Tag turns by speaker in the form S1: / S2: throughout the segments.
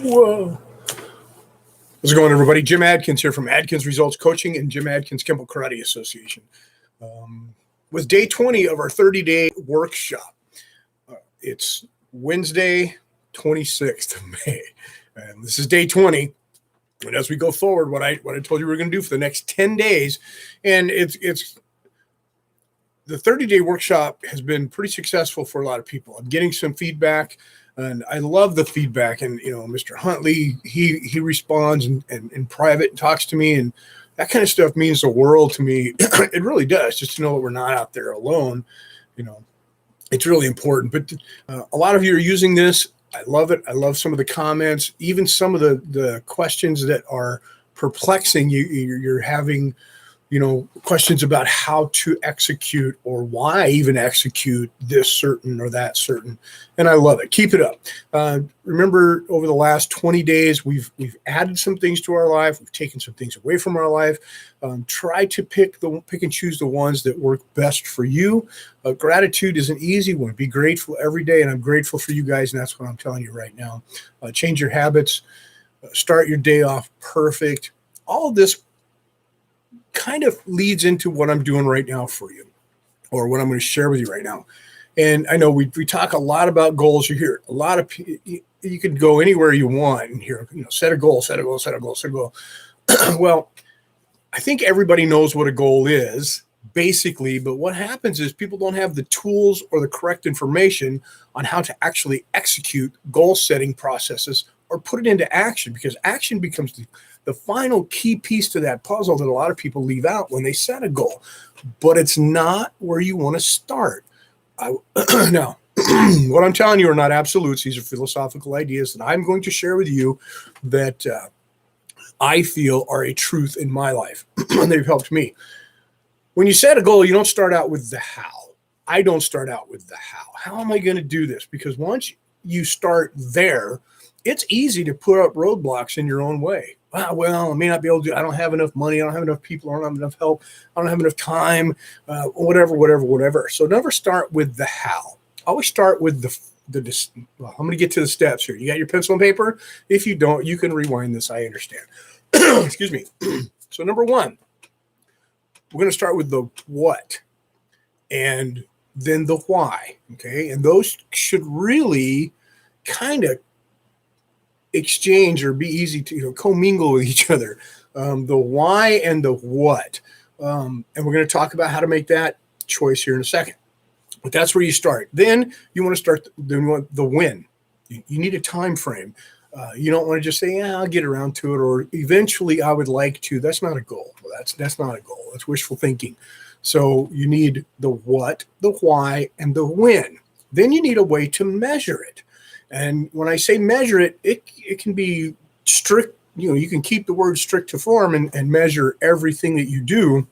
S1: Whoa. How's it going, everybody? Jim Adkins here from Adkins Results Coaching and Jim Adkins Kempo Karate Association. With day 20 of our 30-day workshop. It's Wednesday, 26th of May. And this is day 20. And as we go forward, what I told you we were going to do for the next 10 days, and it's the 30-day workshop has been pretty successful for a lot of people. I'm getting some feedback, and I love the feedback. And, Mr. Huntley, he responds and in private talks to me, and that kind of stuff means the world to me. It really does, just to know that we're not out there alone. It's really important. But a lot of you are using this. I love it. I love some of the comments, even some of the questions that are perplexing. You're having questions about how to execute or why even execute this certain or that certain. And I love it. Keep it up. Remember, over the last 20 days, we've added some things to our life. We've taken some things away from our life. Try to pick and choose the ones that work best for you. Gratitude is an easy one. Be grateful every day. And I'm grateful for you guys. And that's what I'm telling you right now. Change your habits. Start your day off perfect. All of this kind of leads into what I'm doing right now for you, or what I'm going to share with you right now. And I know we talk a lot about goals. You hear a lot of, you could go anywhere you want and hear, set a goal, set a goal, set a goal, set a goal. Well, I think everybody knows what a goal is basically, but what happens is people don't have the tools or the correct information on how to actually execute goal setting processes or put it into action, because action becomes the final key piece to that puzzle that a lot of people leave out when they set a goal. But it's not where you want to start. Now, what I'm telling you are not absolutes. These are philosophical ideas that I'm going to share with you that I feel are a truth in my life, and they've helped me. When you set a goal, you don't start out with the how. I don't start out with the how. How am I going to do this? Because once you start there, it's easy to put up roadblocks in your own way. Well, I may not be able to. I don't have enough money. I don't have enough people. I don't have enough help. I don't have enough time. Whatever. So never start with the how. Always start with well, I'm going to get to the steps here. You got your pencil and paper? If you don't, you can rewind this. I understand. Excuse me. So number one, we're going to start with the what and then the why. Okay. And those should really kind of exchange or be easy to commingle with each other. The why and the what. And we're going to talk about how to make that choice here in a second. But that's where you start. Then you want to start the when. You need a time frame. You don't want to just say, I'll get around to it, or eventually I would like to. That's not a goal. That's not a goal. That's wishful thinking. So you need the what, the why, and the when. Then you need a way to measure it. And when I say measure it, it can be strict. You can keep the word strict to form and measure everything that you do.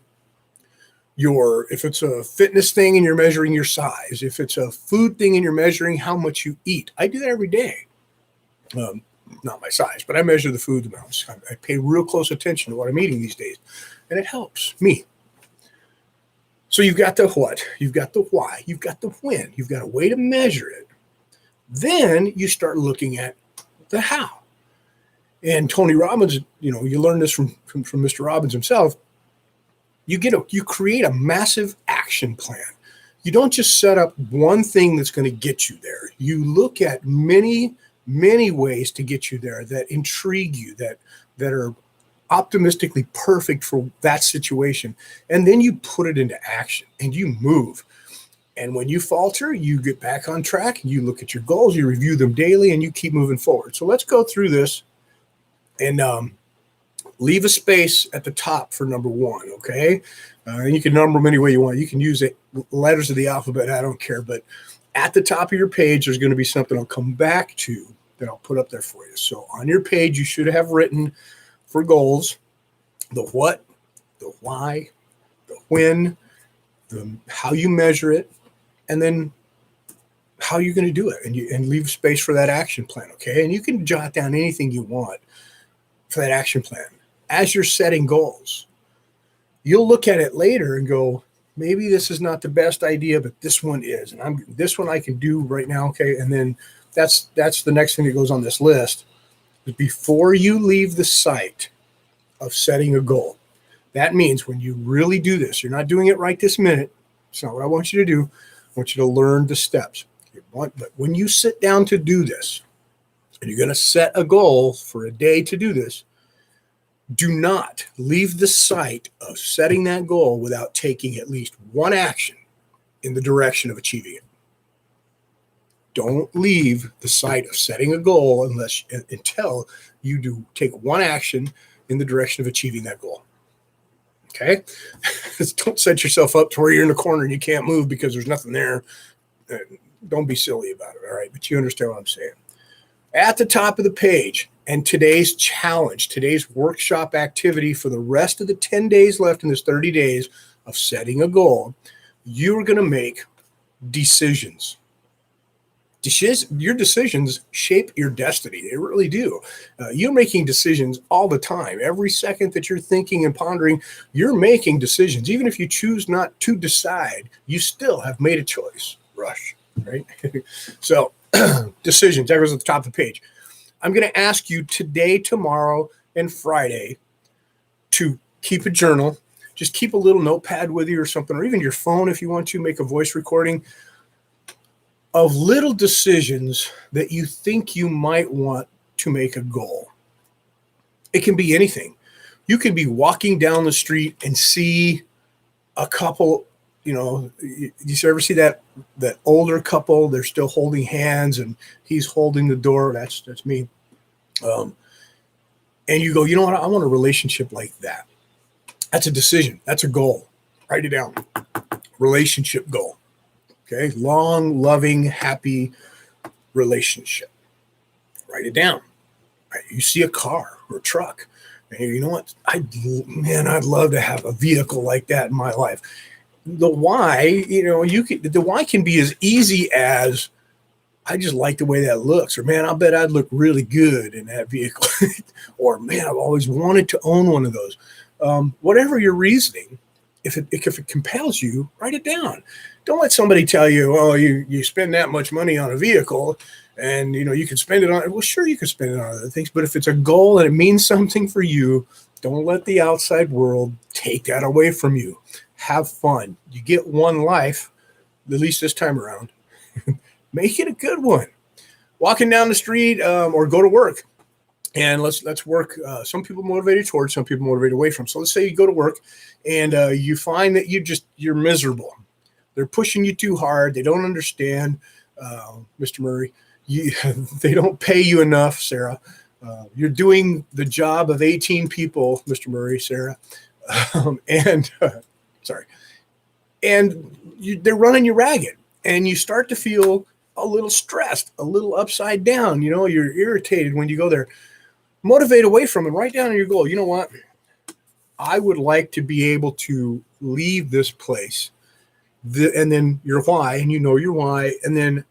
S1: If it's a fitness thing and you're measuring your size, if it's a food thing and you're measuring how much you eat. I do that every day. Not my size, but I measure the food amounts. I pay real close attention to what I'm eating these days, and it helps me. So you've got the what, you've got the why, you've got the when, you've got a way to measure it. Then you start looking at the how. And Tony Robbins, you learn this from Mr. Robbins himself. You create a massive action plan. You don't just set up one thing that's going to get you there. You look at many, many ways to get you there that intrigue you, that are optimistically perfect for that situation. And then you put it into action and you move. And when you falter, you get back on track, you look at your goals, you review them daily, and you keep moving forward. So let's go through this and leave a space at the top for number one, okay? And you can number them any way you want. You can use letters of the alphabet, I don't care. But at the top of your page, there's going to be something I'll come back to that I'll put up there for you. So on your page, you should have written for goals, the what, the why, the when, how you measure it, and then how you're going to do it, and leave space for that action plan, okay? And you can jot down anything you want for that action plan. As you're setting goals, you'll look at it later and go, maybe this is not the best idea, but this one is, and this one I can do right now, okay? And then that's the next thing that goes on this list. Before you leave the site of setting a goal, that means when you really do this, you're not doing it right this minute. It's not what I want you to do. I want you to learn the steps. But when you sit down to do this, and you're going to set a goal for a day to do this, do not leave the site of setting that goal without taking at least one action in the direction of achieving it. Don't leave the site of setting a goal until you do take one action in the direction of achieving that goal. Okay? Don't set yourself up to where you're in the corner and you can't move because there's nothing there. Don't be silly about it, all right? But you understand what I'm saying. At the top of the page, and today's challenge, today's workshop activity for the rest of the 10 days left in this 30 days of setting a goal, you're going to make decisions. Your decisions shape your destiny. They really do. You're making decisions all the time. Every second that you're thinking and pondering, you're making decisions. Even if you choose not to decide, you still have made a choice. Rush, right? So decisions, that goes at the top of the page. I'm going to ask you today, tomorrow, and Friday to keep a journal. Just keep a little notepad with you or something, or even your phone if you want to make a voice recording of little decisions that you think you might want to make a goal. It can be anything. You can be walking down the street and see a couple, you ever see that older couple, they're still holding hands and he's holding the door. That's me. And you go, you know what? I want a relationship like that. That's a decision. That's a goal. Write it down. Relationship goal. Okay. Long, loving, happy relationship. Write it down. Right? You see a car or a truck. And you know what? I'd love to have a vehicle like that in my life. The why, the why can be as easy as, I just like the way that looks, or man, I'll bet I'd look really good in that vehicle, or man, I've always wanted to own one of those. Whatever your reasoning, if it compels you, write it down. Don't let somebody tell you, oh, you spend that much money on a vehicle, and you can spend it on. Well, sure, you can spend it on other things, but if it's a goal and it means something for you, don't let the outside world take that away from you. Have fun. You get one life, at least this time around. Make it a good one. Walking down the street or go to work, and let's work. Some people motivated towards, some people motivated away from. So let's say you go to work, and you find that you're miserable. They're pushing you too hard. They don't understand, Mr. Murray. They don't pay you enough, Sarah. You're doing the job of 18 people, Mr. Murray, Sarah, sorry. And they're running you ragged, and you start to feel a little stressed, a little upside down. You're irritated when you go there. Motivate away from it. Write down your goal. You know what? I would like to be able to leave this place. And then your why, and your why. And then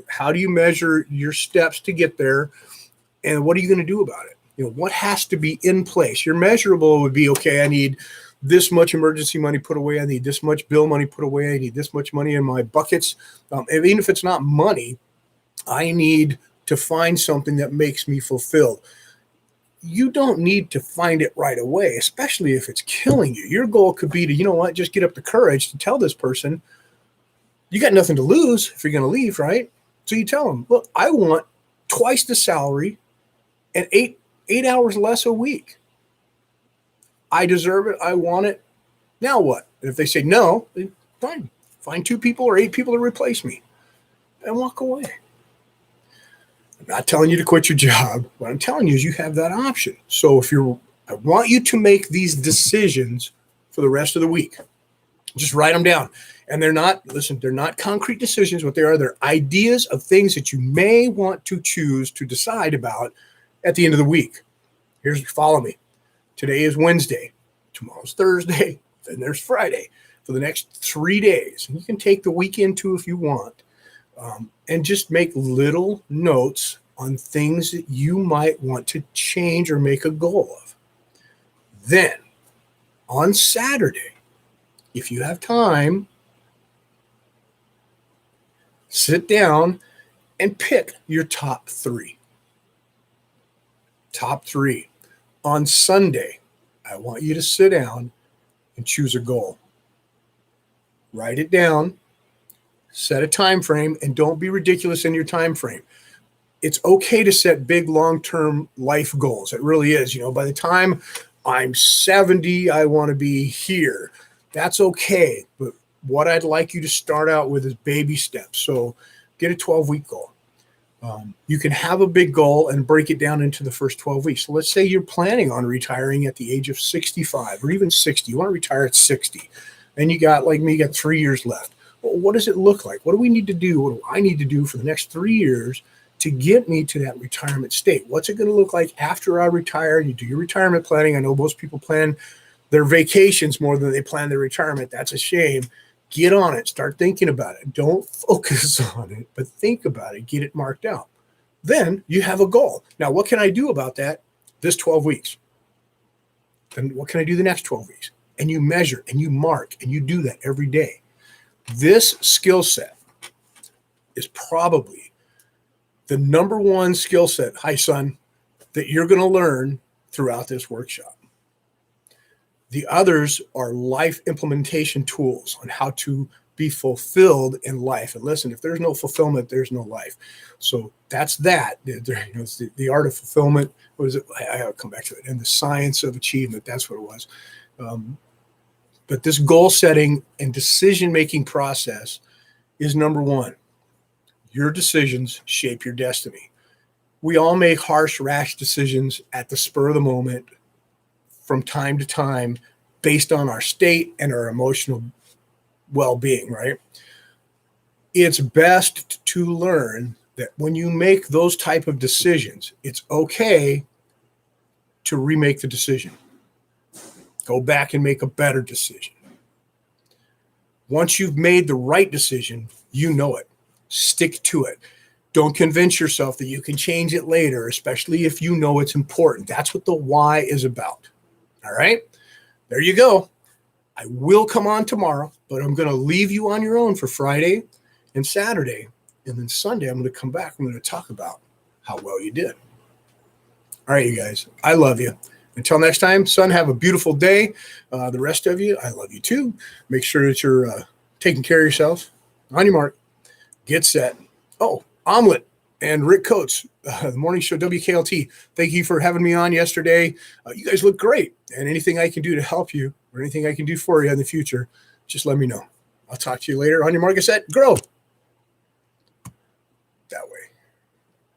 S1: how do you measure your steps to get there? And what are you going to do about it? What has to be in place? Your measurable would be, okay, I need this much emergency money put away. I need this much bill money put away. I need this much money in my buckets. Even if it's not money, I need to find something that makes me fulfilled. You don't need to find it right away, especially if it's killing you. Your goal could be to, just get up the courage to tell this person, you got nothing to lose if you're going to leave, right? So you tell them, look, I want twice the salary and eight hours less a week. I deserve it. I want it. Now what? And if they say no, then fine. Find 2 people or 8 people to replace me and walk away. I'm not telling you to quit your job. What I'm telling you is you have that option. So I want you to make these decisions for the rest of the week. Just write them down. And they're not concrete decisions. What they're ideas of things that you may want to choose to decide about at the end of the week. Follow me. Today is Wednesday. Tomorrow's Thursday. Then there's Friday for the next 3 days. And you can take the weekend too if you want. And just make little notes on things that you might want to change or make a goal of. Then, on Saturday, if you have time, sit down and pick your top 3. Top 3. On Sunday, I want you to sit down and choose a goal. Write it down, set a time frame, and don't be ridiculous in your time frame. It's okay to set big long-term life goals. It really is. By the time I'm 70, I want to be here. That's okay. But what I'd like you to start out with is baby steps. So get a 12-week goal. You can have a big goal and break it down into the first 12 weeks. So let's say you're planning on retiring at the age of 65 or even 60. You want to retire at 60. And you got, like me, you got 3 years left. Well, what does it look like? What do we need to do? What do I need to do for the next 3 years to get me to that retirement state? What's it going to look like after I retire? You do your retirement planning. I know most people plan their vacations more than they plan their retirement. That's a shame. Get on it. Start thinking about it. Don't focus on it, but think about it. Get it marked out. Then you have a goal. Now, what can I do about that this 12 weeks? Then what can I do the next 12 weeks? And you measure and you mark and you do that every day. This skill set is probably the number one skill set, hi son, that you're going to learn throughout this workshop. The others are life implementation tools on how to be fulfilled in life. And listen, if there's no fulfillment, there's no life. So that's that. It's the art of fulfillment. What is it? I'll come back to it. And the science of achievement. That's what it was. But this goal setting and decision-making process is number one. Your decisions shape your destiny. We all make harsh, rash decisions at the spur of the moment from time to time based on our state and our emotional well-being, right? It's best to learn that when you make those type of decisions, it's okay to remake the decision. Go back and make a better decision. Once you've made the right decision, you know it. Stick to it. Don't convince yourself that you can change it later, especially if you know it's important. That's what the why is about. All right? There you go. I will come on tomorrow, but I'm going to leave you on your own for Friday and Saturday. And then Sunday, I'm going to come back. I'm going to talk about how well you did. All right, you guys. I love you. Until next time, son, have a beautiful day. The rest of you, I love you too. Make sure that you're taking care of yourself. On your mark. Get set. Oh, Omelet and Rick Coates, the morning show, WKLT. Thank you for having me on yesterday. You guys look great. And anything I can do to help you or anything I can do for you in the future, just let me know. I'll talk to you later. On your mark, get set, grow.